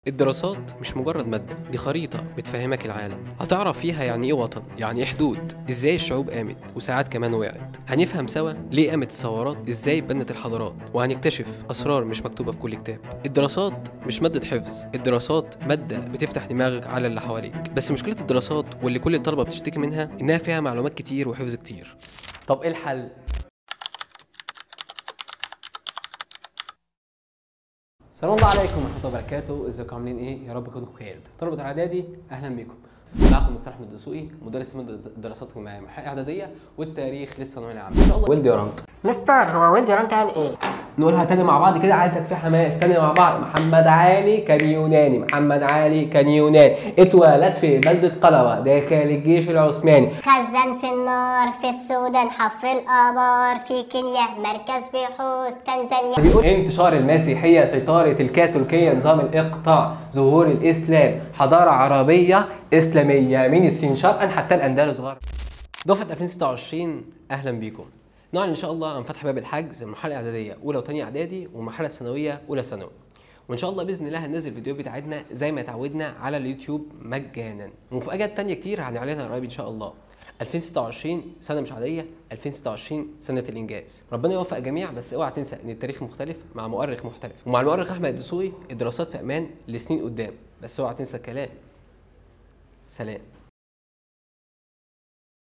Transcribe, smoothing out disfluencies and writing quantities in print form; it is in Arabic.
الدراسات مش مجرد مادة، دي خريطة بتفهمك العالم. هتعرف فيها يعني ايه وطن، يعني ايه حدود، ازاي الشعوب قامت وساعات كمان وقعت. هنفهم سوا ليه قامت الثورات، ازاي اتبنت الحضارات، وهنكتشف اسرار مش مكتوبة في كل كتاب. الدراسات مش مادة حفظ، الدراسات مادة بتفتح دماغك على اللي حواليك. بس مشكلة الدراسات واللي كل الطلبة بتشتكي منها انها فيها معلومات كتير وحفظ كتير. طب ايه الحل؟ السلام الله عليكم ورحمه الله وبركاته. ازيكم عاملين ايه؟ يا رب تكونوا بخير. طلبه الاعدادي اهلا بيكم. معكم مستر احمد الدسوقي، مدرس ماده الدراسات الاجتماعيه اعداديه والتاريخ للثانويه العامه. ان شاء الله. ولد يورانت. مستر هو ولد يورانت قال ايه؟ نقولها تاني مع بعض كده، عايزك في حماس. تاني مع بعض. محمد علي كان يوناني، محمد علي كان يوناني، اتولد في بلده قلوه داخل الجيش العثماني. خزان سنار في السودان، حفر الآبار في كينيا، مركز بحوث تنزانيا. بيقول انتشار المسيحيه، سيطره الكاثوليكيه، نظام الاقطاع، ظهور الاسلام، حضاره عربيه اسلاميه من الصين شرقا حتى الاندلس غربا. دفعه 2026 اهلا بيكم. نعلن ان شاء الله عن فتح باب الحجز المرحله الاعداديه اولى وثانيه اعدادي والمرحله الثانويه اولى ثانوي. وان شاء الله باذن الله هننزل الفيديوهات بتاعتنا زي ما اتعودنا على اليوتيوب مجانا، ومفاجات تانية كتير هنعلنها قريب ان شاء الله. 2026 سنه مش عاديه، 2026 سنه الانجاز. ربنا يوفق الجميع، بس اوعى تنسى ان التاريخ مختلف مع مؤرخ محترف، ومع المؤرخ احمد الدسوقي الدراسات في امان لسنين قدام. بس اوعى تنسى الكلام. سلام.